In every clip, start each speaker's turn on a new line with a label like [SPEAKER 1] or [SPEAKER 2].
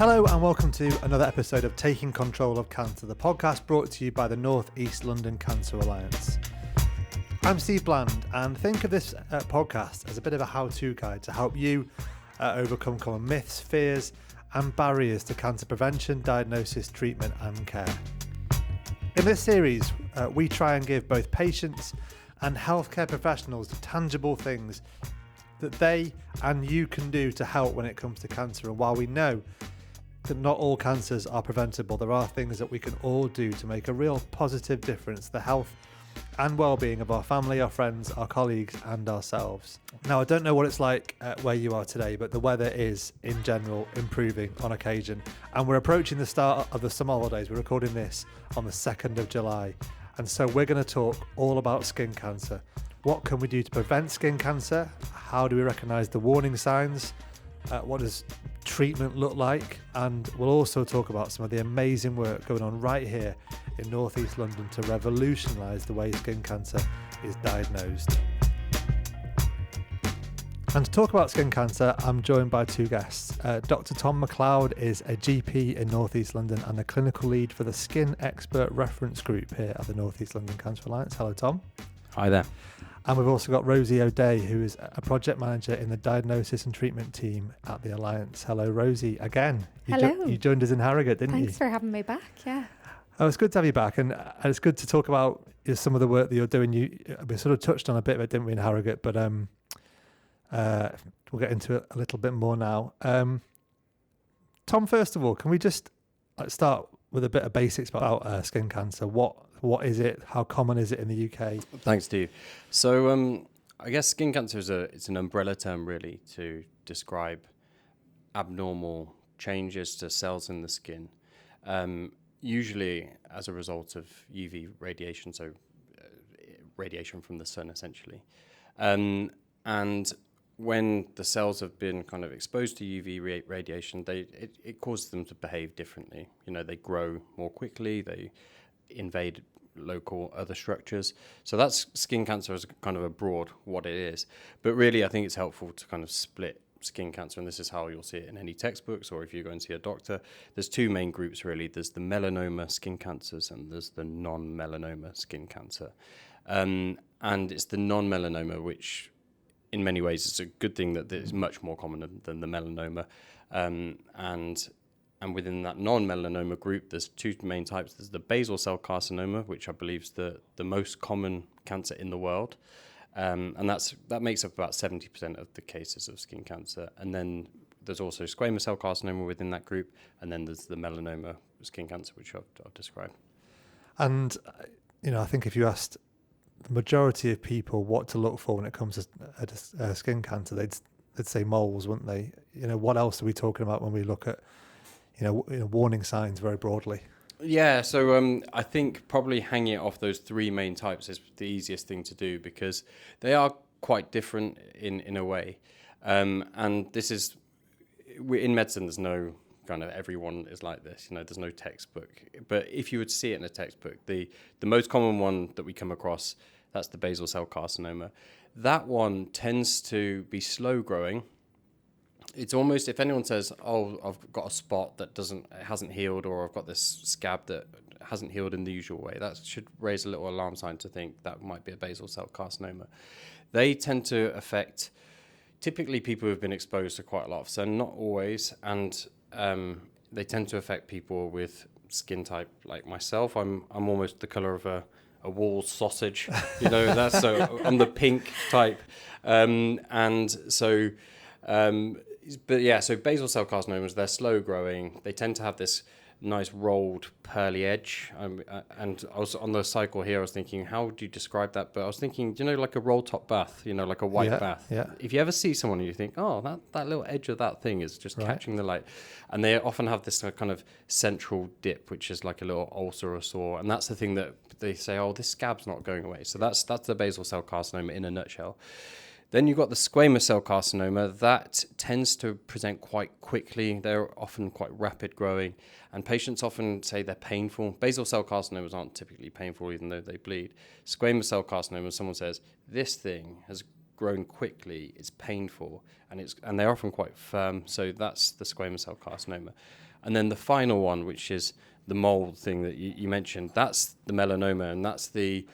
[SPEAKER 1] Hello and welcome to another episode of Taking Control of Cancer, the podcast brought to you by the North East London Cancer Alliance. I'm Steve Bland, and think of this podcast as a bit of a how-to guide to help you overcome common myths, fears and barriers to cancer prevention, diagnosis, treatment and care. In this series, we try and give both patients and healthcare professionals tangible things that they and you can do to help when it comes to cancer. And while we know that not all cancers are preventable, there are things that we can all do to make a real positive difference to the health and well-being of our family, our friends, our colleagues and ourselves. Now, I don't know what it's like where you are today, but the weather is in general improving on occasion, and we're approaching the start of the summer holidays. We're recording this on the 2nd of July, and so we're going to talk all about skin cancer. What can we do to prevent skin cancer? How do we recognise the warning signs? What does treatment look like? And we'll also talk about some of the amazing work going on right here in North East London to revolutionise the way skin cancer is diagnosed. And to talk about skin cancer, I'm joined by two guests. Dr Tom McLeod is a GP in North East London and the clinical lead for the Skin Expert Reference Group here at the North East London Cancer Alliance. Hello, Tom.
[SPEAKER 2] Hi there.
[SPEAKER 1] And we've also got Rosie O'Dea, who is a project manager in the diagnosis and treatment team at the Alliance. Hello, Rosie. Again,
[SPEAKER 3] Hello.
[SPEAKER 1] You joined us in Harrogate, didn't you?
[SPEAKER 3] Thanks for having me back, yeah.
[SPEAKER 1] Oh, it's good to have you back. And it's good to talk about some of the work that you're doing. We sort of touched on a bit of it, didn't we, in Harrogate? But we'll get into it a little bit more now. Tom, first of all, can we just start with a bit of basics about skin cancer? What is it? How common is it in the UK?
[SPEAKER 2] Thanks, Steve. So I guess skin cancer it's an umbrella term really to describe abnormal changes to cells in the skin, usually as a result of UV radiation, so radiation from the sun essentially. And when the cells have been kind of exposed to UV radiation, it causes them to behave differently. You know, they grow more quickly, they invade local other structures. So that's skin cancer as kind of a broad what it is. But really, I think it's helpful to kind of split skin cancer, and this is how you'll see it in any textbooks or if you go and see a doctor. There's two main groups really. There's the melanoma skin cancers and there's the non-melanoma skin cancer. And it's the non-melanoma which in many ways it's a good thing that it's much more common than the melanoma. And within that non-melanoma group, there's two main types. There's the basal cell carcinoma, which I believe is the most common cancer in the world. And that makes up about 70% of the cases of skin cancer. And then there's also squamous cell carcinoma within that group. And then there's the melanoma skin cancer, which I've described.
[SPEAKER 1] And, I think if you asked the majority of people what to look for when it comes to skin cancer, they'd say moles, wouldn't they? What else are we talking about when we look at warning signs very broadly?
[SPEAKER 2] Yeah, so I think probably hanging it off those three main types is the easiest thing to do because they are quite different in a way. And this is, in medicine, there's no kind of everyone is like this, there's no textbook. But if you would see it in a textbook, the most common one that we come across, that's the basal cell carcinoma. That one tends to be slow growing. It's almost, if anyone says, oh, I've got a spot that hasn't healed, or I've got this scab that hasn't healed in the usual way, that should raise a little alarm sign to think that might be a basal cell carcinoma. They tend to affect typically people who've been exposed to quite a lot of sun, not always, and they tend to affect people with skin type like myself. I'm almost the colour of a wall sausage, that's so I'm the pink type, and so. But yeah, so basal cell carcinomas, they're slow growing. They tend to have this nice rolled pearly edge. And I was on the cycle here, I was thinking, how would you describe that? But I was thinking, like a roll top bath, like a white bath.
[SPEAKER 1] Yeah.
[SPEAKER 2] If you ever see someone and you think, oh, that little edge of that thing is just catching the light. And they often have this kind of central dip, which is like a little ulcer or sore. And that's the thing that they say, oh, this scab's not going away. So that's the basal cell carcinoma in a nutshell. Then you've got the squamous cell carcinoma. That tends to present quite quickly. They're often quite rapid growing, and patients often say they're painful. Basal cell carcinomas aren't typically painful, even though they bleed. Squamous cell carcinoma, someone says, this thing has grown quickly, it's painful, and they're often quite firm. So that's the squamous cell carcinoma. And then the final one, which is the mole thing that you mentioned, that's the melanoma, and that's the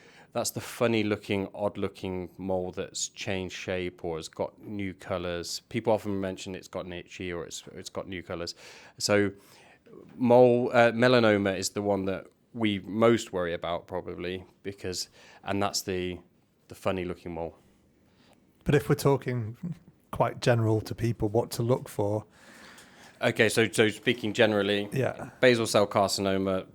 [SPEAKER 2] funny looking, odd looking mole that's changed shape or has got new colors. People often mention it's gotten itchy or it's got new colors. So melanoma is the one that we most worry about probably, and that's the funny looking mole.
[SPEAKER 1] But if we're talking quite general to people, what to look for?
[SPEAKER 2] Okay, so speaking generally, basal cell carcinoma,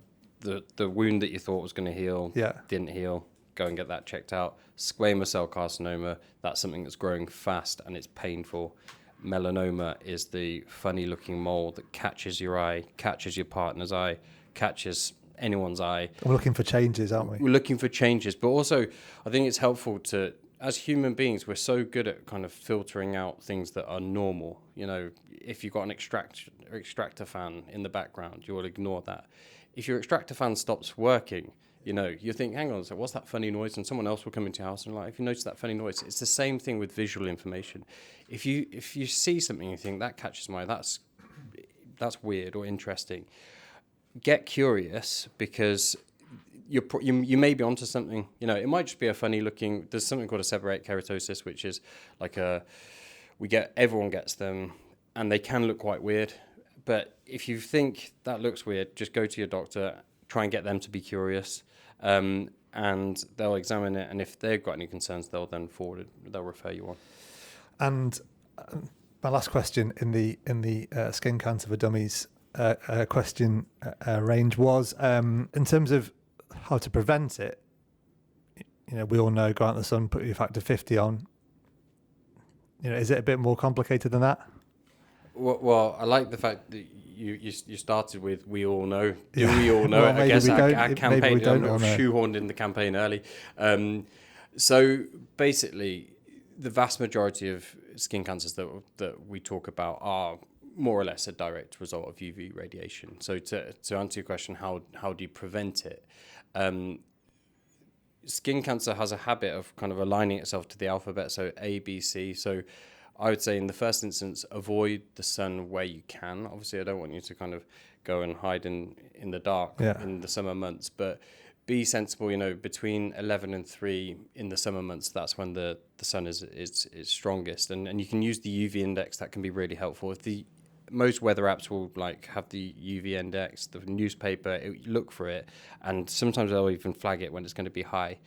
[SPEAKER 2] the wound that you thought was going to heal didn't heal. Go and get that checked out. Squamous cell carcinoma, that's something that's growing fast and it's painful. Melanoma is the funny looking mole that catches your eye, catches your partner's eye, catches anyone's eye.
[SPEAKER 1] We're looking for changes, aren't we?
[SPEAKER 2] We're looking for changes, but also I think it's helpful to, as human beings, we're so good at kind of filtering out things that are normal. You know, if you've got an extractor fan in the background, you will ignore that. If your extractor fan stops working, you know, you think, hang on, so what's that funny noise? And someone else will come into your house and like, if you notice that funny noise, it's the same thing with visual information. If you see something and you think that catches my eye, that's weird or interesting, get curious, because you may be onto something. You know, it might just be a funny looking. There's something called a seborrheic keratosis, which is like everyone gets them, and they can look quite weird. But if you think that looks weird, just go to your doctor, try and get them to be curious, and they'll examine it. And if they've got any concerns, they'll refer you on.
[SPEAKER 1] And my last question in the Skin Cancer for Dummies question range was in terms of how to prevent it. You know, we all know, go out in the sun, put your factor 50 on. You know, is it a bit more complicated than that?
[SPEAKER 2] Well, I like the fact that you started with "we all know." Do we all know? Well, I guess our campaign shoehorned in the campaign early. So basically, the vast majority of skin cancers that we talk about are more or less a direct result of UV radiation. So to answer your question, how do you prevent it? Skin cancer has a habit of kind of aligning itself to the alphabet, so A, B, C. So I would say in the first instance, avoid the sun where you can. Obviously, I don't want you to kind of go and hide in the dark in the summer months, but be sensible. You know, between 11 and 3 in the summer months, that's when the sun is strongest. And you can use the UV index. That can be really helpful. Most weather apps will like have the UV index, the newspaper, look for it, and sometimes they'll even flag it when it's going to be high.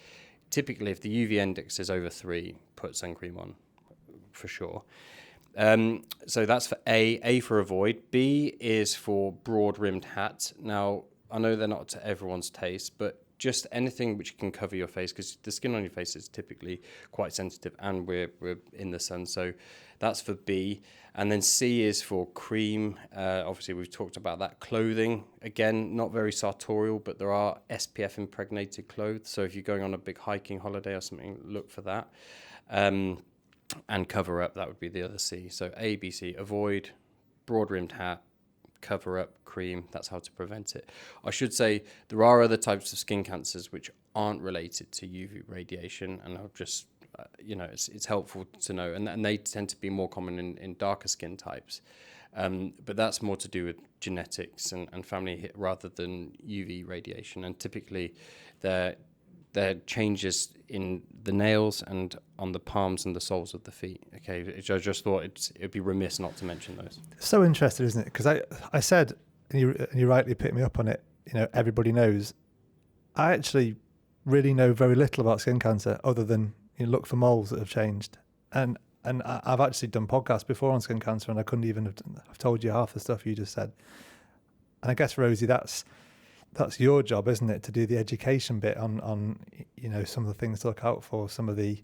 [SPEAKER 2] Typically, if the UV index is over 3, put sun cream on for sure. So that's for A for avoid. B is for broad-rimmed hat. Now, I know they're not to everyone's taste, but just anything which can cover your face, because the skin on your face is typically quite sensitive, and we're in the sun, so that's for B. And then C is for cream. Obviously, we've talked about that. Clothing, again, not very sartorial, but there are SPF impregnated clothes. So if you're going on a big hiking holiday or something, look for that. And cover up, that would be the other C. So A, B, C, avoid, broad-rimmed hat, cover up, cream. That's how to prevent it. I should say there are other types of skin cancers which aren't related to UV radiation, and I'll just it's helpful to know, and they tend to be more common in darker skin types, but that's more to do with genetics and family rather than UV radiation. And typically there are changes in the nails and on the palms and the soles of the feet. Okay, I just thought it'd be remiss not to mention those.
[SPEAKER 1] So interesting, isn't it? Because I said, and you rightly picked me up on it, you know, everybody knows. I actually really know very little about skin cancer other than you look for moles that have changed. And I've actually done podcasts before on skin cancer, and I couldn't even have told you half the stuff you just said. And I guess, Rosie, that's your job, isn't it, to do the education bit on you know, some of the things to look out for, some of the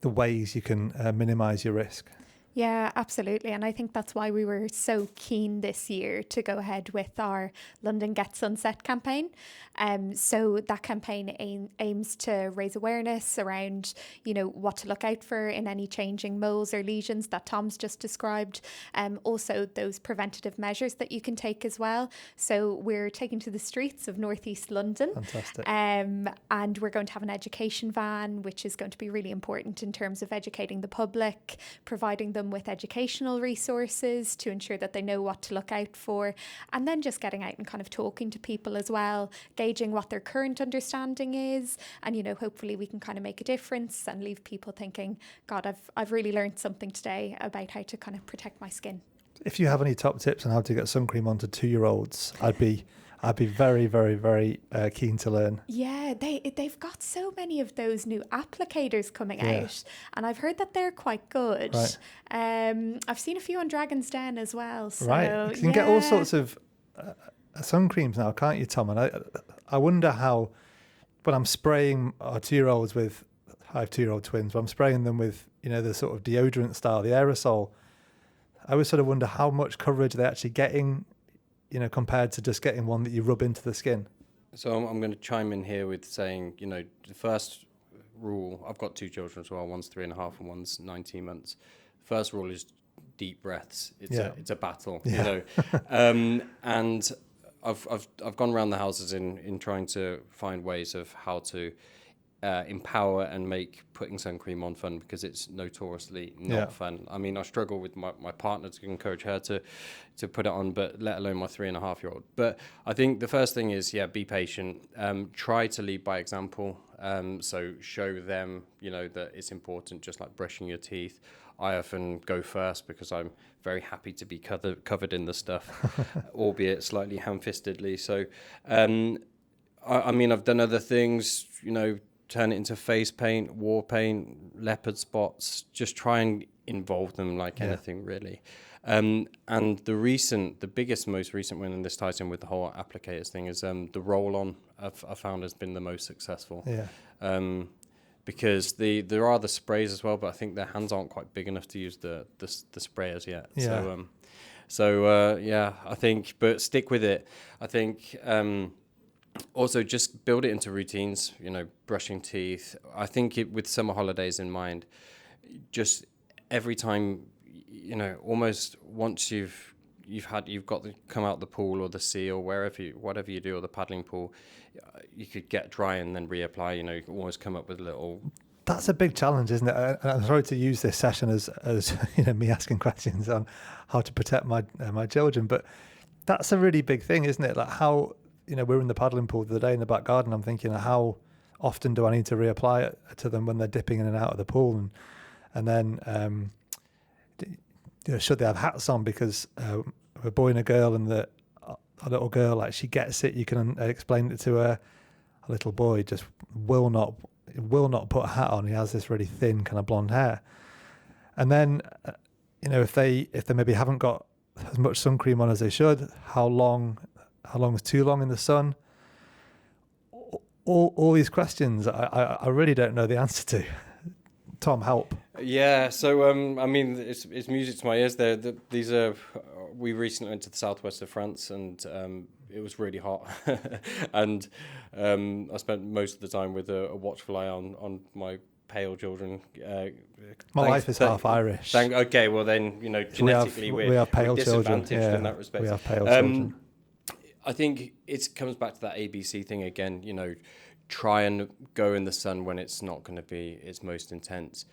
[SPEAKER 1] ways you can minimise your risk.
[SPEAKER 3] Yeah, absolutely. And I think that's why we were so keen this year to go ahead with our London Get Sunset campaign. So that campaign aims to raise awareness around, you know, what to look out for in any changing moles or lesions that Tom's just described. Also those preventative measures that you can take as well. So we're taking to the streets of northeast London.
[SPEAKER 1] Fantastic.
[SPEAKER 3] And we're going to have an education van, which is going to be really important in terms of educating the public, providing them them with educational resources to ensure that they know what to look out for, and then just getting out and kind of talking to people as well, gauging what their current understanding is, and hopefully we can kind of make a difference and leave people thinking, God, I've really learned something today about how to kind of protect my skin.
[SPEAKER 1] If you have any top tips on how to get sun cream onto 2-year-olds, I'd be very, very, very keen to learn.
[SPEAKER 3] Yeah, they've got so many of those new applicators coming out, and I've heard that they're quite good.
[SPEAKER 1] Right.
[SPEAKER 3] I've seen a few on Dragon's Den as well. So,
[SPEAKER 1] right, you can get all sorts of sun creams now, can't you, Tom? And I wonder how, when I'm spraying our 2-year-olds with, I have 2-year-old twins, but I'm spraying them with, the sort of deodorant style, the aerosol, I always sort of wonder how much coverage they're actually getting, compared to just getting one that you rub into the skin.
[SPEAKER 2] So I'm going to chime in here with saying, the first rule, I've got 2 children as well, one's 3.5 and one's 19 months. First rule is deep breaths. It's a battle, and I've gone around the houses in trying to find ways of how to empower and make putting sun cream on fun, because it's notoriously not fun. I mean, I struggle with my partner to encourage her to put it on, but let alone my 3.5-year-old. But I think the first thing is, be patient. Try to lead by example. So show them, that it's important, just like brushing your teeth. I often go first because I'm very happy to be covered in the stuff, albeit slightly ham-fistedly. So, I mean, I've done other things, turn it into face paint, war paint, leopard spots, just try and involve them like anything really. And the biggest, most recent one, and this ties in with the whole applicators thing, is the roll-on I found has been the most successful. Because there are the sprays as well, but I think their hands aren't quite big enough to use the sprayers yet. I think, but stick with it. I think also just build it into routines, brushing teeth. I think with summer holidays in mind, just every time, almost once you've got to come out the pool or the sea or whatever you do, or the paddling pool, you could get dry and then reapply. You can always come up with a little.
[SPEAKER 1] That's a big challenge, isn't it? And I'm sorry to use this session as me asking questions on how to protect my children, but that's a really big thing, isn't it? Like how, we're in the paddling pool the other day in the back garden. I'm thinking, how often do I need to reapply it to them when they're dipping in and out of the pool, and then should they have hats on, because a boy and a girl, and a little girl, like, she gets it. You can explain it to her. A little boy just will not put a hat on. He has this really thin kind of blonde hair, and then if they maybe haven't got as much sun cream on as they should, how long is too long in the sun? All these questions I really don't know the answer to. Tom, help.
[SPEAKER 2] Yeah, so I mean, it's music to my ears. We recently went to the southwest of France, and it was really hot, and I spent most of the time with a watchful eye on my pale children.
[SPEAKER 1] My wife is half Irish.
[SPEAKER 2] Okay, well then, genetically we have pale children. In that respect.
[SPEAKER 1] We have pale children.
[SPEAKER 2] I think it comes back to that ABC thing again. Try and go in the sun when it's not going to be its most intense.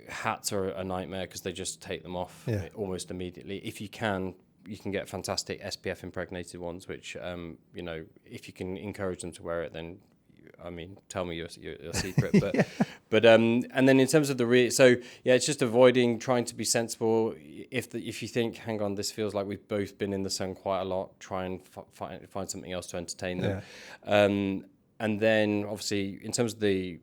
[SPEAKER 2] Hats are a nightmare because they just take them off almost immediately. If you can get fantastic SPF impregnated ones, which if you can encourage them to wear it, then tell me your secret. But but and then in terms of it's just avoiding, trying to be sensible. If you think, hang on, this feels like we've both been in the sun quite a lot, try and find something else to entertain them. And then obviously in terms of the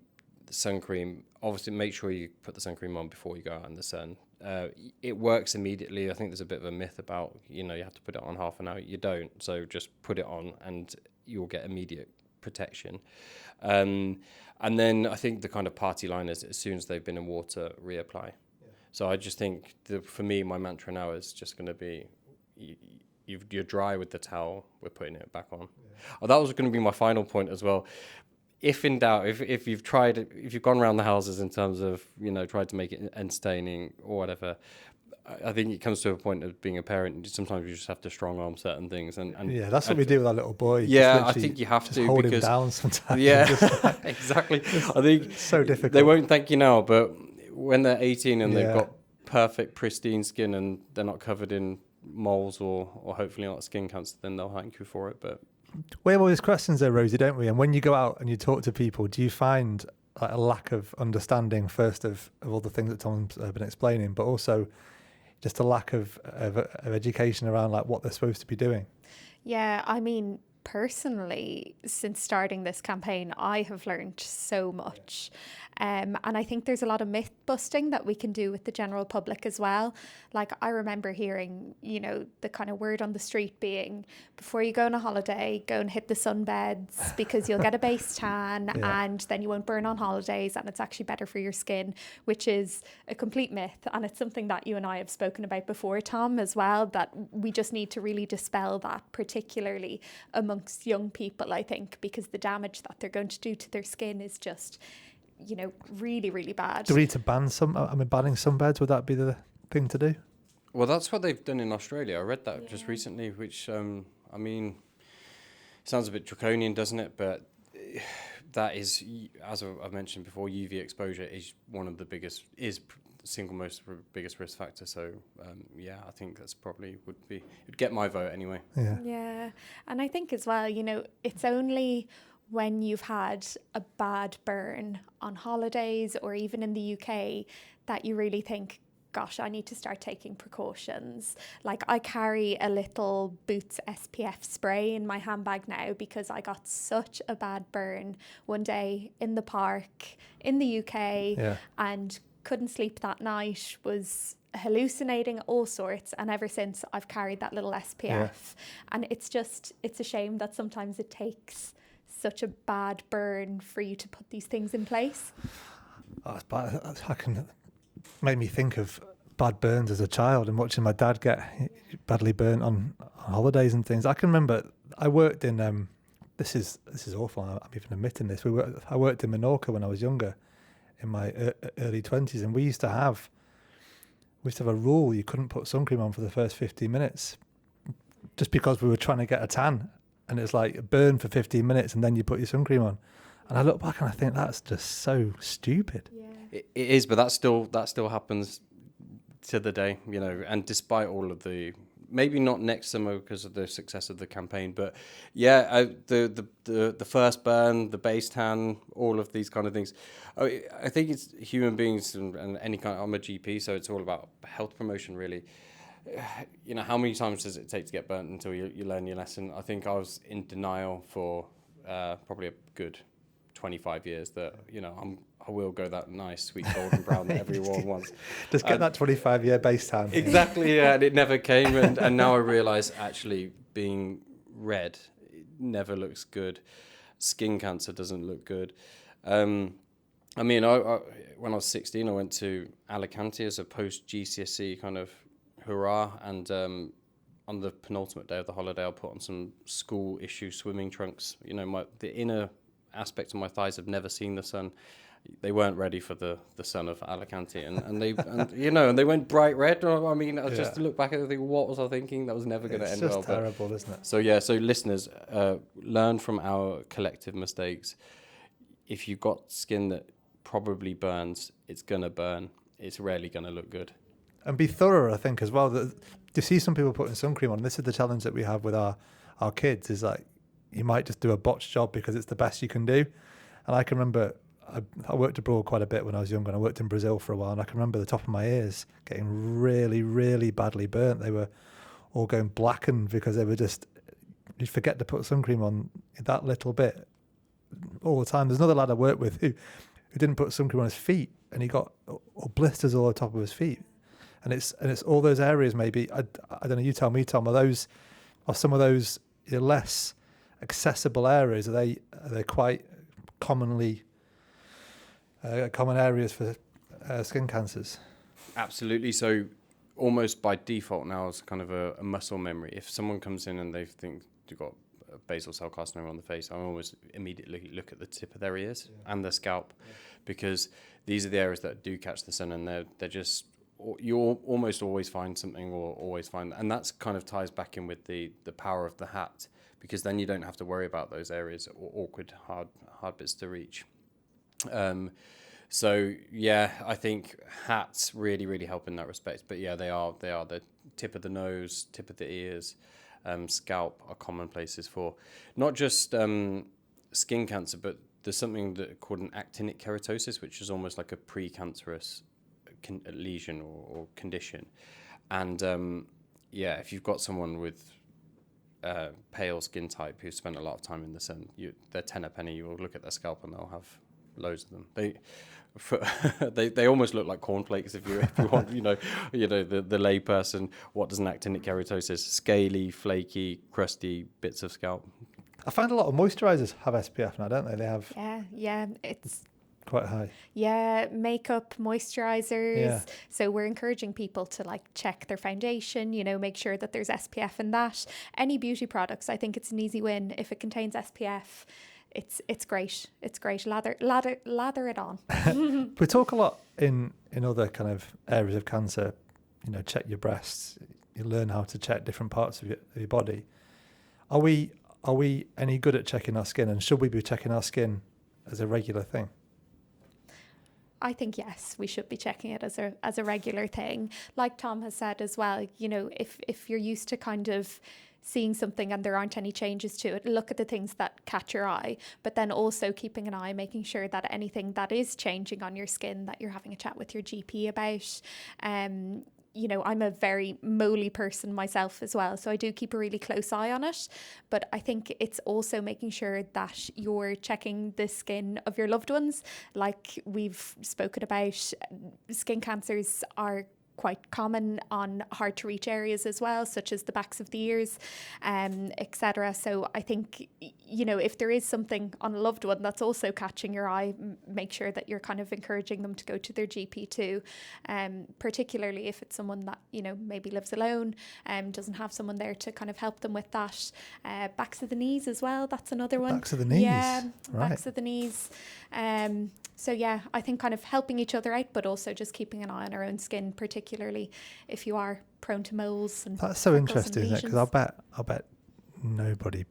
[SPEAKER 2] sun cream, obviously make sure you put the sun cream on before you go out in the sun. It works immediately. I think there's a bit of a myth about, you have to put it on half an hour. You don't. So just put it on and you'll get immediate protection. And then I think the kind of party line is, as soon as they've been in water, reapply. So I just think for me, my mantra now is just going to be, you're dry with the towel, we're putting it back on. Oh, that was going to be my final point as well. If in doubt, if you've gone around the houses in terms of, tried to make it entertaining or whatever, I think it comes to a point of being a parent. Sometimes you just have to strong arm certain things, and
[SPEAKER 1] that's what we do with our little boy.
[SPEAKER 2] Yeah, I think you have to
[SPEAKER 1] hold him down sometimes.
[SPEAKER 2] Yeah, exactly. I think
[SPEAKER 1] it's so difficult.
[SPEAKER 2] They won't thank you now, but when they're 18 and they've got perfect, pristine skin and they're not covered in moles or hopefully not skin cancer, then they'll thank you for it. But
[SPEAKER 1] we have all these questions though, Rosie, don't we? And when you go out and you talk to people, do you find like a lack of understanding first of all the things that Tom's been explaining, but also just a lack of education around like what they're supposed to be doing?
[SPEAKER 3] Yeah, I mean, personally, since starting this campaign, I have learned so much. And I think there's a lot of myth busting that we can do with the general public as well. Like, I remember hearing, you know, the kind of word on the street being, before you go on a holiday, go and hit the sunbeds because you'll get a base tan and then you won't burn on holidays and it's actually better for your skin, which is a complete myth. And it's something that you and I have spoken about before, Tom, as well, that we just need to really dispel that, particularly amongst young people, I think, because the damage that they're going to do to their skin is just, you know, really, really bad.
[SPEAKER 1] Do we need to ban banning sunbeds? Would that be the thing to do?
[SPEAKER 2] well, that's what they've done in Australia. I read that just recently, which I mean, sounds a bit draconian, doesn't it? But that is, as I've mentioned before, UV exposure is one of the biggest, is the single most biggest risk factor. So yeah, I think that's probably would get my vote anyway.
[SPEAKER 3] Yeah, and I think as well, you know, it's only when you've had a bad burn on holidays or even in the UK that you really think, gosh, I need to start taking precautions. Like, I carry a little Boots SPF spray in my handbag now because I got such a bad burn one day in the park in the UK and couldn't sleep that night, was hallucinating, all sorts, and ever since I've carried that little SPF. And it's a shame that sometimes it takes such a bad burn for you to put these things in place.
[SPEAKER 1] I can make me think of bad burns as a child and watching my dad get badly burnt on holidays and things. I can remember I worked in this is awful, I'm even admitting this, I worked in Menorca when I was younger, in my early 20s, and we used to have a rule: you couldn't put sun cream on for the first 15 minutes just because we were trying to get a tan. And it's like burn for 15 minutes and then you put your sun cream on. And I look back and I think that's just so stupid.
[SPEAKER 3] Yeah.
[SPEAKER 2] It is, but that still happens to the day, you know. And despite all of the, maybe not next summer because of the success of the campaign, but yeah, the first burn, the base tan, all of these kind of things. I think it's human beings and any kind. I'm a GP, so it's all about health promotion, really. You know, how many times does it take to get burnt until you learn your lesson? I think I was in denial for probably a good 25 years that, you know, I will go that nice sweet golden brown that everyone wants.
[SPEAKER 1] Just get that 25-year base tan.
[SPEAKER 2] Exactly, yeah, and it never came. And now I realise actually being red, it never looks good. Skin cancer doesn't look good. I mean, I when I was 16, I went to Alicante as a post-GCSE kind of hurrah, and on the penultimate day of the holiday I put on some school issue swimming trunks. You know, the inner aspect of my thighs have never seen the sun. They weren't ready for the sun of Alicante, and they you know, and they went bright red. I mean, I just look back and think, what was I thinking? That was never going to end well.
[SPEAKER 1] It's just terrible, isn't it?
[SPEAKER 2] So yeah, so listeners, learn from our collective mistakes. If you've got skin that probably burns, it's going to burn. It's rarely going to look good.
[SPEAKER 1] And be thorough, I think, as well. To see some people putting sun cream on, this is the challenge that we have with our kids, is like, you might just do a botched job because it's the best you can do. And I can remember, I worked abroad quite a bit when I was younger, and I worked in Brazil for a while, and I can remember the top of my ears getting really, really badly burnt. They were all going blackened because they were just, you'd forget to put sun cream on that little bit all the time. There's another lad I worked with who didn't put sun cream on his feet, and he got blisters all the top of his feet. And it's all those areas. Maybe I don't know. You tell me, Tom. Are some of those less accessible areas? Are they quite commonly common areas for skin cancers?
[SPEAKER 2] Absolutely. So almost by default now, it's kind of a muscle memory. If someone comes in and they think they've got a basal cell carcinoma on the face, I always immediately look at the tip of their ears and their scalp, because these are the areas that do catch the sun, and they're just, you'll almost always find something, or always find, and that's kind of ties back in with the power of the hat, because then you don't have to worry about those areas or awkward hard bits to reach. So yeah, I think hats really, really help in that respect. But yeah, they are the tip of the nose, tip of the ears, scalp are common places for not just skin cancer, but there's something called an actinic keratosis, which is almost like a precancerous lesion or condition. And yeah, if you've got someone with pale skin type who's spent a lot of time in the sun, they're 10 a penny. You will look at their scalp and they'll have loads of them. They almost look like cornflakes if you want, the lay person. What does an actinic keratosis? Scaly, flaky, crusty bits of scalp.
[SPEAKER 1] I find a lot of moisturisers have SPF now, don't they? They have.
[SPEAKER 3] Yeah, it's
[SPEAKER 1] quite high.
[SPEAKER 3] Yeah, makeup, moisturisers.
[SPEAKER 1] Yeah.
[SPEAKER 3] So we're encouraging people to like check their foundation, make sure that there's SPF in that. Any beauty products, I think it's an easy win. If it contains SPF, it's great. It's great. Lather it on.
[SPEAKER 1] We talk a lot in other kind of areas of cancer, check your breasts. You learn how to check different parts of your body. Are we any good at checking our skin, and should we be checking our skin as a regular thing?
[SPEAKER 3] I think yes, we should be checking it as a regular thing. Like Tom has said as well, if you're used to kind of seeing something and there aren't any changes to it, look at the things that catch your eye, but then also keeping an eye, making sure that anything that is changing on your skin that you're having a chat with your GP about. I'm a very moly person myself as well, so I do keep a really close eye on it. But I think it's also making sure that you're checking the skin of your loved ones. Like we've spoken about, skin cancers are quite common on hard to reach areas as well, such as the backs of the ears, etc. So I think, if there is something on a loved one that's also catching your eye, make sure that you're kind of encouraging them to go to their GP too, particularly if it's someone that, maybe lives alone, doesn't have someone there to kind of help them with that. Backs of the knees as well, that's another one.
[SPEAKER 1] Backs of the knees?
[SPEAKER 3] Yeah,
[SPEAKER 1] right.
[SPEAKER 3] Backs of the knees. So yeah, I think kind of helping each other out, but also just keeping an eye on our own skin, particularly if you are prone to moles. And
[SPEAKER 1] that's so interesting, isn't it? Because I'll bet nobody.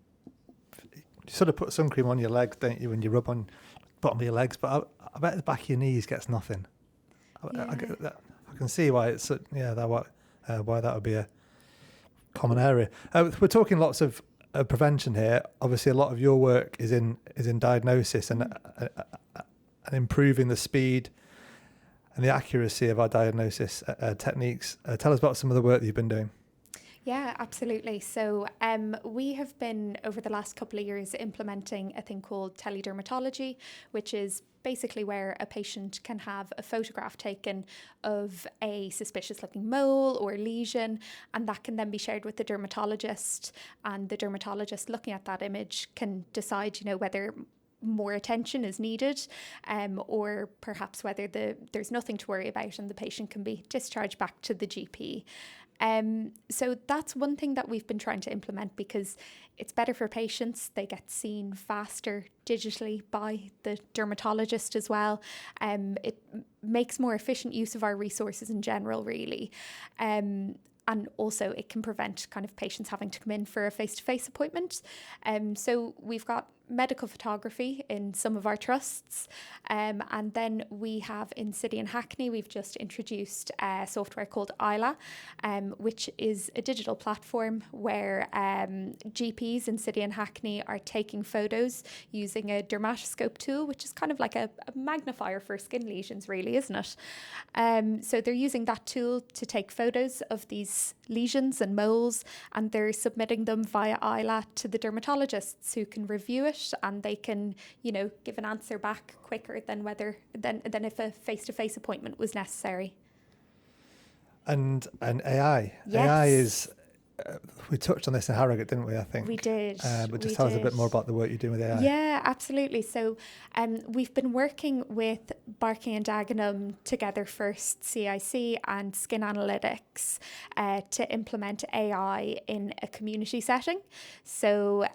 [SPEAKER 1] You sort of put sun cream on your legs, don't you, when you rub on the bottom of your legs? But I bet the back of your knees gets nothing.
[SPEAKER 3] Yeah.
[SPEAKER 1] I can see why it's why that would be a common area. We're talking lots of prevention here. Obviously, a lot of your work is in diagnosis and improving the speed and the accuracy of our diagnosis techniques. Tell us about some of the work that you've been doing.
[SPEAKER 3] Yeah, absolutely. So we have been, over the last couple of years, implementing a thing called teledermatology, which is basically where a patient can have a photograph taken of a suspicious looking mole or lesion, and that can then be shared with the dermatologist, and the dermatologist looking at that image can decide, whether more attention is needed, or perhaps whether there's nothing to worry about and the patient can be discharged back to the GP. So that's one thing that we've been trying to implement because it's better for patients. They get seen faster digitally by the dermatologist as well. It makes more efficient use of our resources in general, really. And also it can prevent kind of patients having to come in for a face-to-face appointment. So we've got medical photography in some of our trusts. And then we have in City and Hackney, we've just introduced a software called Isla, which is a digital platform where GPs in City and Hackney are taking photos using a dermatoscope tool, which is kind of like a magnifier for skin lesions, really, isn't it? So they're using that tool to take photos of these lesions and moles, and they're submitting them via Isla to the dermatologists who can review it, and they can, give an answer back quicker than if a face-to-face appointment was necessary. And
[SPEAKER 1] AI. Yes. AI is. We touched on this in Harrogate, didn't we? I think
[SPEAKER 3] we did.
[SPEAKER 1] But just tell us a bit more about the work you're doing with AI.
[SPEAKER 3] Yeah, absolutely. So, we've been working with Barking and Dagenham Together First CIC and Skin Analytics to implement AI in a community setting. So,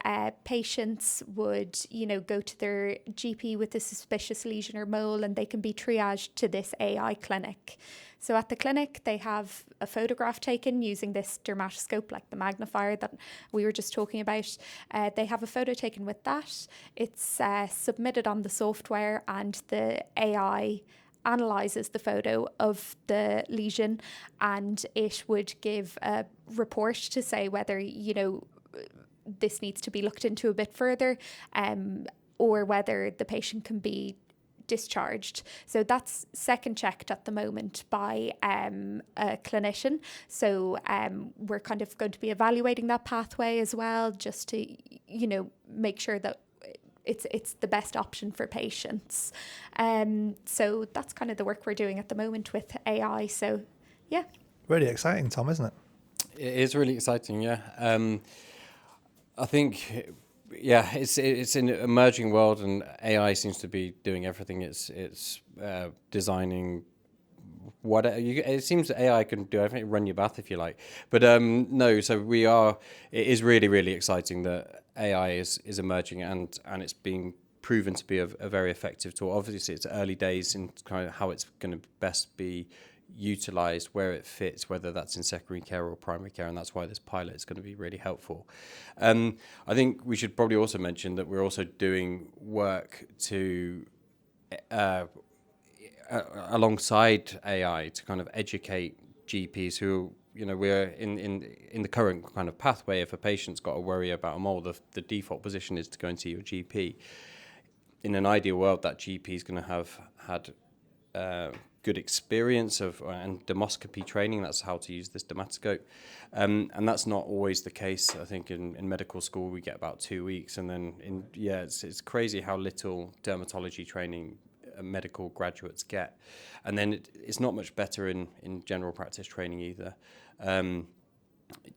[SPEAKER 3] patients would, go to their GP with a suspicious lesion or mole, and they can be triaged to this AI clinic. So at the clinic, they have a photograph taken using this dermatoscope, like the magnifier that we were just talking about. They have a photo taken with that. It's submitted on the software, and the AI analyzes the photo of the lesion, and it would give a report to say whether, this needs to be looked into a bit further, or whether the patient can be discharged. So that's second checked at the moment by a clinician. So we're kind of going to be evaluating that pathway as well, just to, make sure that it's the best option for patients. So that's kind of the work we're doing at the moment with AI. So, yeah.
[SPEAKER 1] Really exciting, Tom, isn't it?
[SPEAKER 2] It is really exciting, yeah. I think, it's an emerging world, and AI seems to be doing everything. It's designing whatever. It seems that AI can do everything, run your bath if you like. But no, so it is really, really exciting that AI is emerging, and it's being proven to be a very effective tool. Obviously, it's early days in kind of how it's going to best be utilised, where it fits, whether that's in secondary care or primary care, and that's why this pilot is going to be really helpful. I think we should probably also mention that we're also doing work to alongside AI to kind of educate GPs who, we're in the current kind of pathway. If a patient's got a worry about a mole, the default position is to go and see your GP. In an ideal world, that GP is going to have had good experience and dermoscopy training. That's how to use this dermatoscope, and that's not always the case. I think in medical school we get about 2 weeks, and then it's crazy how little dermatology training medical graduates get, and then it's not much better in general practice training either.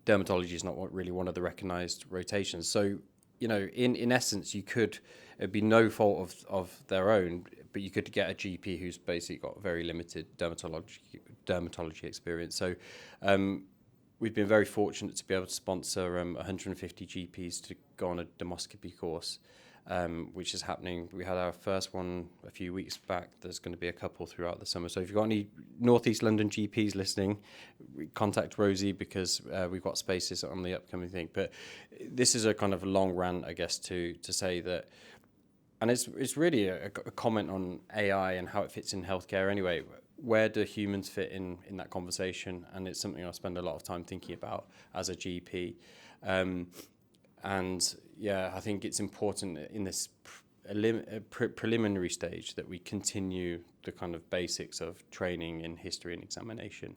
[SPEAKER 2] Dermatology is not really one of the recognised rotations. So in essence, it'd be no fault of their own, but you could get a GP who's basically got very limited dermatology experience. So we've been very fortunate to be able to sponsor 150 GPs to go on a dermoscopy course, which is happening. We had our first one a few weeks back. There's going to be a couple throughout the summer. So if you've got any North East London GPs listening, contact Rosie, because we've got spaces on the upcoming thing. But this is a kind of long rant, I guess, to say that, and it's really a comment on AI and how it fits in healthcare anyway. Where do humans fit in that conversation? And it's something I spend a lot of time thinking about as a GP. And I think it's important in this preliminary stage that we continue the kind of basics of training in history and examination,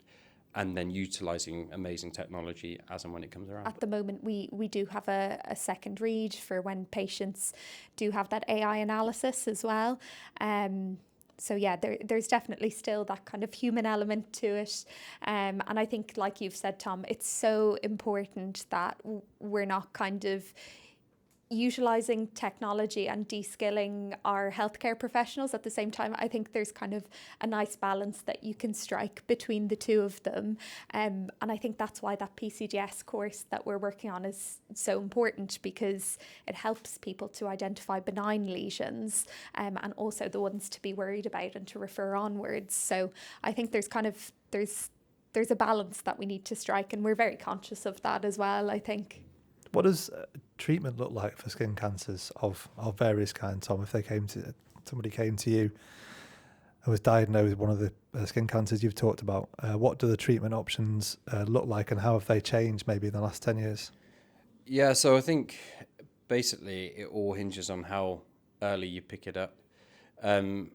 [SPEAKER 2] and then utilising amazing technology as and when it comes around.
[SPEAKER 3] At the moment, we do have a second read for when patients do have that AI analysis as well. So there's definitely still that kind of human element to it. And I think, like you've said, Tom, it's so important that we're not kind of utilising technology and de-skilling our healthcare professionals at the same time. I think there's kind of a nice balance that you can strike between the two of them. And I think that's why that PCDS course that we're working on is so important, because it helps people to identify benign lesions, and also the ones to be worried about and to refer onwards. So I think there's a balance that we need to strike, and we're very conscious of that as well, I think.
[SPEAKER 1] What does treatment look like for skin cancers of various kinds, Tom? If somebody came to you and was diagnosed with one of the skin cancers you've talked about, what do the treatment options look like, and how have they changed maybe in the last 10 years?
[SPEAKER 2] Yeah, so I think basically it all hinges on how early you pick it up. And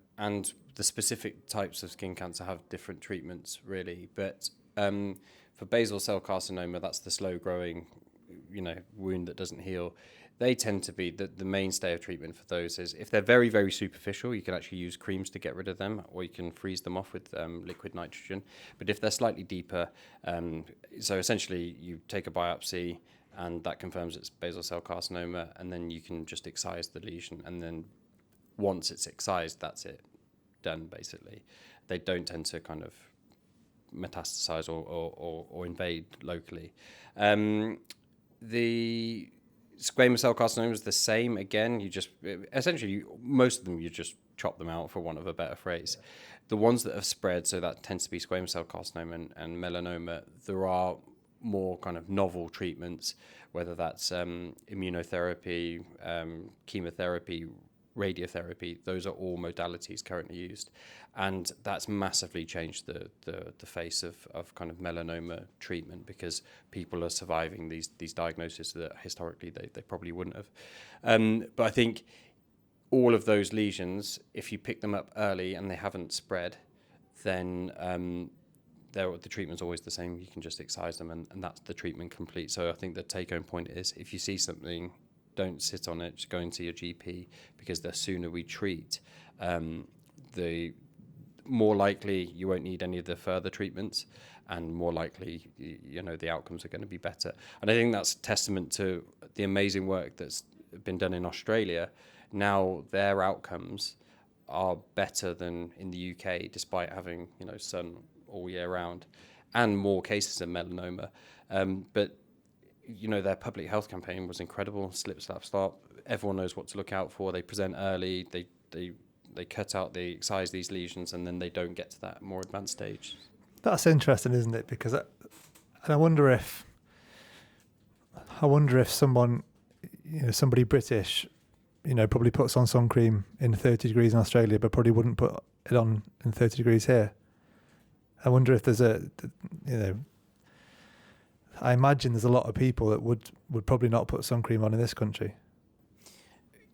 [SPEAKER 2] the specific types of skin cancer have different treatments, really. But for basal cell carcinoma, that's the slow-growing wound that doesn't heal. They tend to be the mainstay of treatment for those. Is if they're very, very superficial, you can actually use creams to get rid of them, or you can freeze them off with liquid nitrogen. But if they're slightly deeper, so essentially you take a biopsy and that confirms it's basal cell carcinoma, and then you can just excise the lesion, and then once it's excised, that's it, done basically. They don't tend to kind of metastasize or invade locally. The squamous cell carcinoma is the same. Again, essentially most of them you just chop them out, for want of a better phrase. The ones that have spread, so that tends to be squamous cell carcinoma and melanoma, there are more kind of novel treatments, whether that's immunotherapy, chemotherapy, radiotherapy. Those are all modalities currently used, and that's massively changed the face of kind of melanoma treatment, because people are surviving these diagnoses that historically they probably wouldn't have. But I think all of those lesions, if you pick them up early and they haven't spread, then the treatment's always the same. You can just excise them, and that's the treatment complete. So I think the take-home point is, if you see something, don't sit on it, just go and see your GP, because the sooner we treat, the more likely you won't need any of the further treatments, and more likely, the outcomes are going to be better. And I think that's testament to the amazing work that's been done in Australia. Now their outcomes are better than in the UK, despite having, sun all year round, and more cases of melanoma. But their public health campaign was incredible. Slip, slap, stop. Everyone knows what to look out for. They present early. They cut out, they excise these lesions, and then they don't get to that more advanced stage.
[SPEAKER 1] That's interesting, isn't it? Because I wonder if someone, somebody British, probably puts on sun cream in 30 degrees in Australia, but probably wouldn't put it on in 30 degrees here. I wonder if there's I imagine there's a lot of people that would probably not put sun cream on in this country.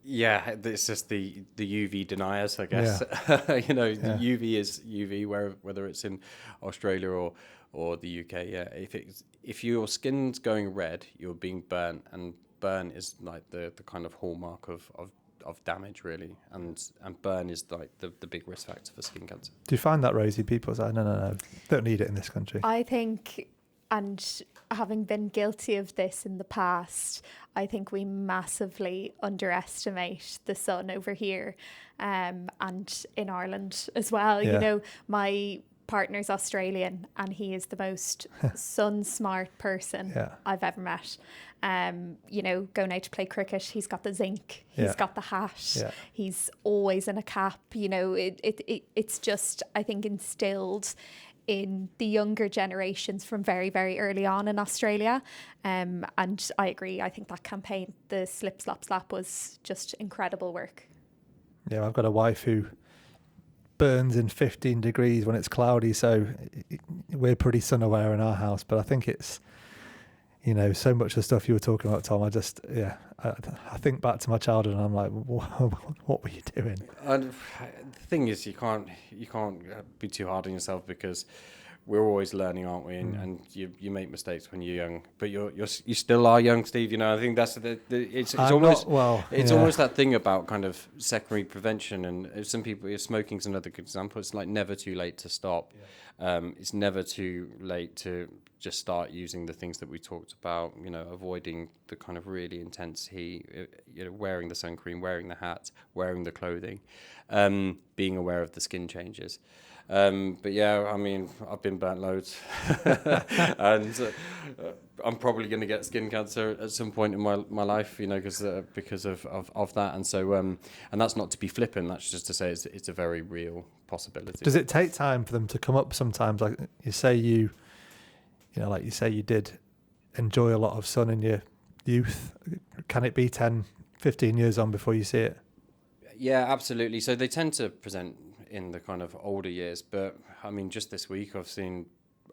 [SPEAKER 2] Yeah, it's just the UV deniers, I guess. Yeah. The UV is UV, whether it's in Australia or the UK. Yeah, if your skin's going red, you're being burnt, and burn is like the kind of hallmark of damage, really, and burn is like the big risk factor for skin cancer.
[SPEAKER 1] Do you find that, Rosie? People say, no, don't need it in this country.
[SPEAKER 3] I think, and having been guilty of this in the past, I think we massively underestimate the sun over here, and in Ireland as well.
[SPEAKER 1] Yeah.
[SPEAKER 3] My partner's Australian, and he is the most sun smart person I've ever met. Going out to play cricket, he's got the zinc, he's got the hat, he's always in a cap. It's just, I think, instilled in the younger generations from very, very early on in Australia. And I agree. I think that campaign, the Slip, Slap, Slap, was just incredible work.
[SPEAKER 1] Yeah, I've got a wife who burns in 15 degrees when it's cloudy, so we're pretty sun aware in our house. But I think it's, so much of the stuff you were talking about, Tom, I think back to my childhood and I'm like, what were you doing?
[SPEAKER 2] And the thing is, you can't be too hard on yourself, because we're always learning, aren't we? And you make mistakes when you're young, but you still are young, Steve. I think that's it's almost almost that thing about kind of secondary prevention. And some people, smoking's another good example. It's like never too late to stop. It's never too late to just start using the things that we talked about. Avoiding the kind of really intense heat. Wearing the sun cream, wearing the hat, wearing the clothing, being aware of the skin changes. But yeah, I mean, I've been burnt loads, and I'm probably going to get skin cancer at some point in my life, because of that. And so, and that's not to be flippant. That's just to say it's a very real possibility.
[SPEAKER 1] Does it take time for them to come up sometimes? Like you say, you did enjoy a lot of sun in your youth. Can it be 10, 15 years on before you see it?
[SPEAKER 2] Yeah, absolutely. So they tend to present in the kind of older years, but I mean, just this week I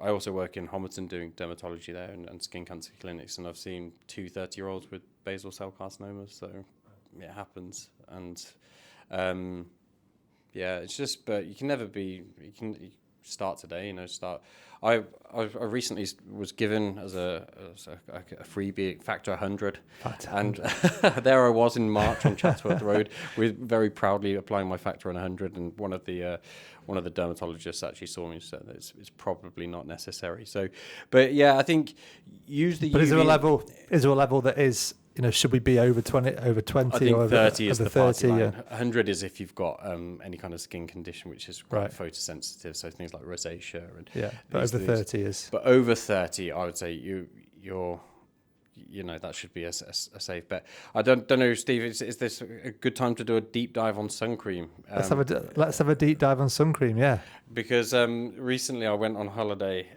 [SPEAKER 2] also work in Homerton doing dermatology there and skin cancer clinics, and I've seen 2 30-year-olds with basal cell carcinomas, so it happens. And it's just, but you can start today, I recently was given as a freebie Factor 100, and there I was in March on Chatsworth Road, with very proudly applying my Factor 100, and one of the dermatologists actually saw me and said that it's probably not necessary. So, but yeah, I think use the. But
[SPEAKER 1] UV. Is there a level that is? Should we be over 20, I think or
[SPEAKER 2] 30 is the 30?
[SPEAKER 1] Yeah.
[SPEAKER 2] 100 is if you've got any kind of skin condition which is quite photosensitive, so things like rosacea.
[SPEAKER 1] But over 30 is.
[SPEAKER 2] But over 30, I would say that should be a safe bet. I don't know, Steve. Is this a good time to do a deep dive on sun cream?
[SPEAKER 1] Let's have a deep dive on sun cream. Yeah.
[SPEAKER 2] Because recently I went on holiday.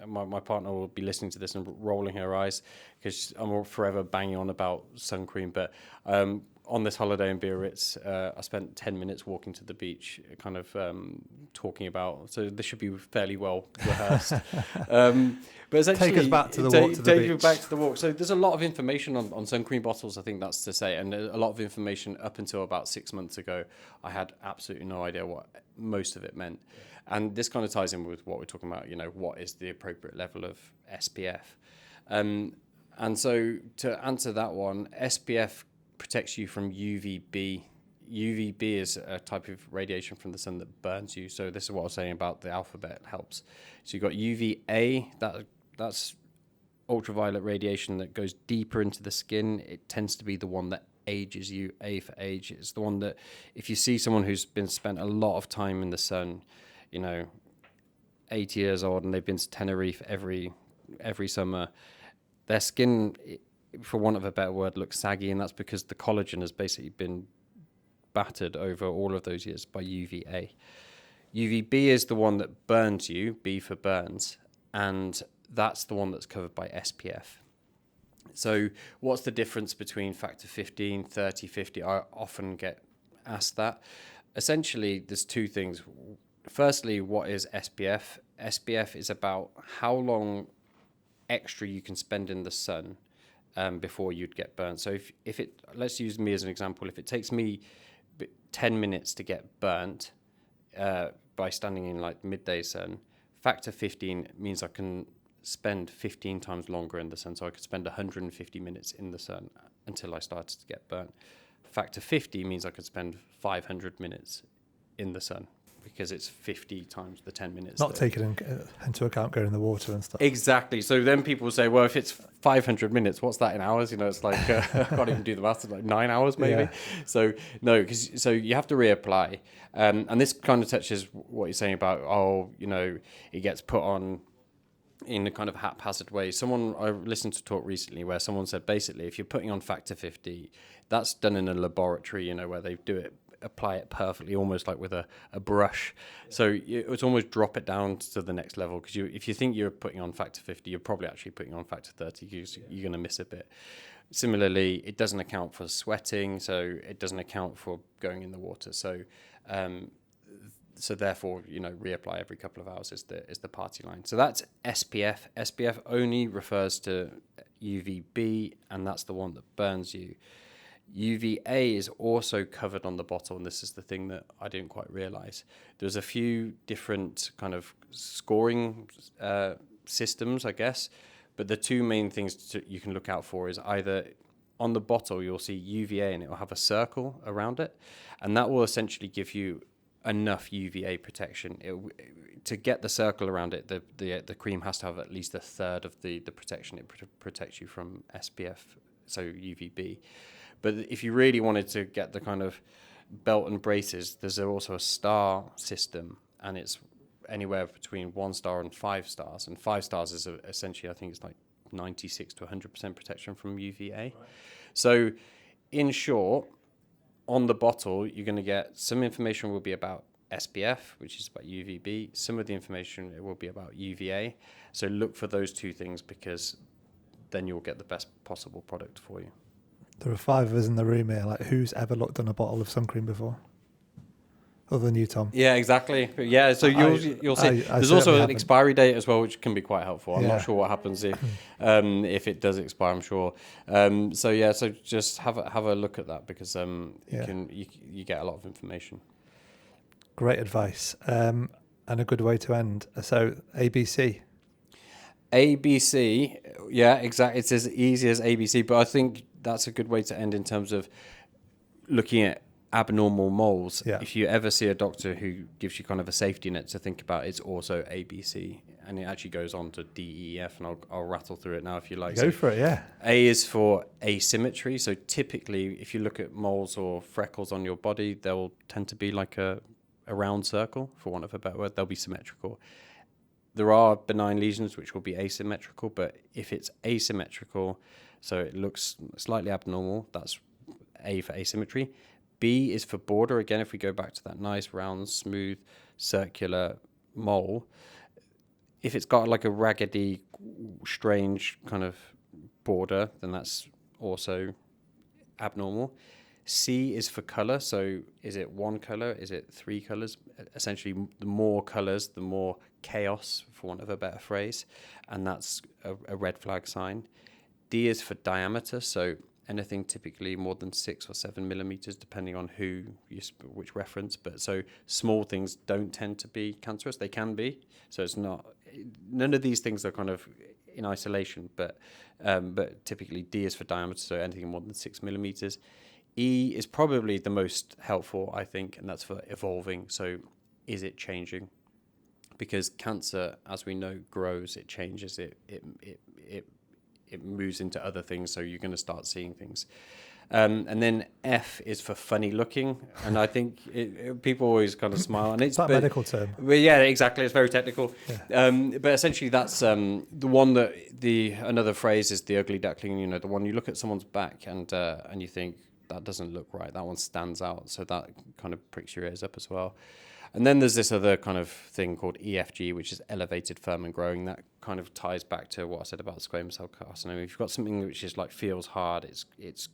[SPEAKER 2] My partner will be listening to this and rolling her eyes because I'm forever banging on about sun cream. But on this holiday in Biarritz, I spent 10 minutes walking to the beach, kind of talking about. So this should be fairly well rehearsed. But essentially,
[SPEAKER 1] take us back to the walk to the beach.
[SPEAKER 2] Take you back to the walk. So there's a lot of information on sun cream bottles. I think that's to say, and a lot of information up until about 6 months ago. I had absolutely no idea what most of it meant. And this kind of ties in with what we're talking about, what is the appropriate level of SPF. And so to answer that one, SPF protects you from UVB. UVB is a type of radiation from the sun that burns you. So this is what I was saying about the alphabet helps. So you've got UVA, that's ultraviolet radiation that goes deeper into the skin. It tends to be the one that ages you. A for age. It's the one that if you see someone who's been spent a lot of time in the sun, 80 years old, and they've been to Tenerife every summer, their skin, for want of a better word, looks saggy, and that's because the collagen has basically been battered over all of those years by UVA. UVB is the one that burns you, B for burns, and that's the one that's covered by SPF. So what's the difference between factor 15, 30, 50? I often get asked that. Essentially, there's two things. Firstly, what is SPF? SPF is about how long extra you can spend in the sun before you'd get burnt. So if it, let's use me as an example, if it takes me 10 minutes to get burnt by standing in like midday sun, factor 15 means I can spend 15 times longer in the sun. So I could spend 150 minutes in the sun until I started to get burnt. Factor 50 means I could spend 500 minutes in the sun, because it's 50 times the 10 minutes.
[SPEAKER 1] Not taking into account going in the water and stuff.
[SPEAKER 2] Exactly. So then people say, well, if it's 500 minutes, what's that in hours? It's like, I can't even do the math, it's like 9 hours maybe.
[SPEAKER 1] Yeah.
[SPEAKER 2] So no, so you have to reapply. And this kind of touches what you're saying about, it gets put on in a kind of haphazard way. I listened to a talk recently where someone said, basically, if you're putting on factor 50, that's done in a laboratory, where they apply it perfectly, almost like with a brush. So it's almost drop it down to the next level, because if you think you're putting on factor 50, you're probably actually putting on factor 30, because you're going to miss a bit. Similarly, it doesn't account for sweating, so it doesn't account for going in the water. So therefore, reapply every couple of hours is the party line. So that's SPF. SPF only refers to UVB, and that's the one that burns you. UVA is also covered on the bottle, and this is the thing that I didn't quite realize. There's a few different kind of scoring systems, I guess, but the two main things you can look out for is either on the bottle you'll see UVA and it will have a circle around it, and that will essentially give you enough UVA protection. To get the circle around it, the cream has to have at least a third of the protection. It protects you from SPF, so UVB. But if you really wanted to get the kind of belt and braces, there's also a star system, and it's anywhere between 1 star and 5 stars. And 5 stars is essentially, I think it's like 96 to 100% protection from UVA. Right. So in short, on the bottle, you're going to get some information will be about SPF, which is about UVB. Some of the information it will be about UVA. So look for those two things, because then you'll get the best possible product for you.
[SPEAKER 1] There are 5 of us in the room here. Like, who's ever looked on a bottle of sun cream before? Other than you, Tom.
[SPEAKER 2] Yeah, exactly. Yeah, so you'll see. There's also an expiry date as well, which can be quite helpful. I'm not sure what happens if it does expire. I'm sure. So just have a look at that, because you get a lot of information.
[SPEAKER 1] Great advice, and a good way to end. So ABC.
[SPEAKER 2] ABC, yeah, exactly. It's as easy as ABC, but I think that's a good way to end in terms of looking at abnormal moles. Yeah. If you ever see a doctor who gives you kind of a safety net to think about, it's also ABC, and it actually goes on to D, E, F, and I'll rattle through it now if you like.
[SPEAKER 1] Go for it, yeah.
[SPEAKER 2] A is for asymmetry. So typically, if you look at moles or freckles on your body, they'll tend to be like a round circle, for want of a better word. They'll be symmetrical. There are benign lesions which will be asymmetrical, but if it's asymmetrical, so it looks slightly abnormal, that's A for asymmetry. B is for border. Again, if we go back to that nice, round, smooth, circular mole, if it's got like a raggedy, strange kind of border, then that's also abnormal. C is for color. So is it one color? Is it three colors? Essentially, the more colors, the more chaos, for want of a better phrase. And that's a red flag sign. D is for diameter. So anything typically more than 6 or 7 millimeters, depending on which reference. But so small things don't tend to be cancerous. They can be. So it's not, none of these things are kind of in isolation, but typically D is for diameter. So anything more than 6 millimeters. E is probably the most helpful, I think, and that's for evolving. So is it changing? Because cancer, as we know, grows, it changes, it moves into other things, so you're going to start seeing things. And then F is for funny looking, and I think people always kind of smile. And it's
[SPEAKER 1] that medical term.
[SPEAKER 2] Well, yeah, exactly. It's very technical.
[SPEAKER 1] Yeah.
[SPEAKER 2] But essentially, that's the one that another phrase is the ugly duckling. You know, the one you look at someone's back and you think that doesn't look right. That one stands out, so that kind of pricks your ears up as well. And then there's this other kind of thing called EFG, which is elevated, firm, and growing. That kind of ties back to what I said about squamous cell carcinoma. If you've got something which is like feels hard, it's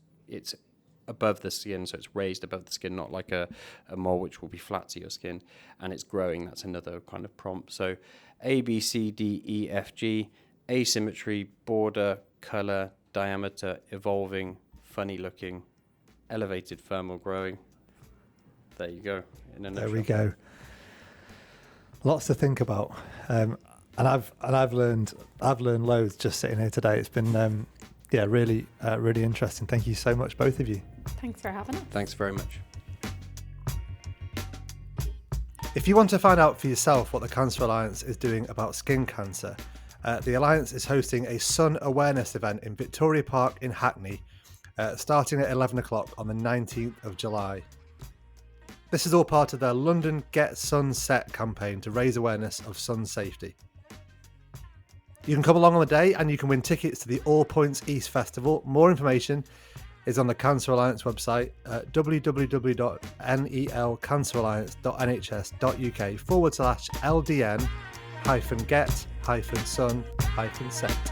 [SPEAKER 2] above the skin, so it's raised above the skin, not like a mole which will be flat to your skin, and it's growing. That's another kind of prompt. So A, B, C, D, E, F, G, asymmetry, border, color, diameter, evolving, funny looking, elevated, firm, or growing. There you go. In a nutshell.
[SPEAKER 1] There we go. Lots to think about, and I've learned loads just sitting here today. It's been really interesting. Thank you so much, both of you.
[SPEAKER 3] Thanks for having us.
[SPEAKER 2] Thanks very much.
[SPEAKER 1] If you want to find out for yourself what the Cancer Alliance is doing about skin cancer, the Alliance is hosting a sun awareness event in Victoria Park in Hackney, starting at 11 o'clock on the 19th of July. This is all part of their London Get Sunset campaign to raise awareness of sun safety. You can come along on the day and you can win tickets to the All Points East Festival. More information is on the Cancer Alliance website at www.nelcanceralliance.nhs.uk/LDN-get-sun-set.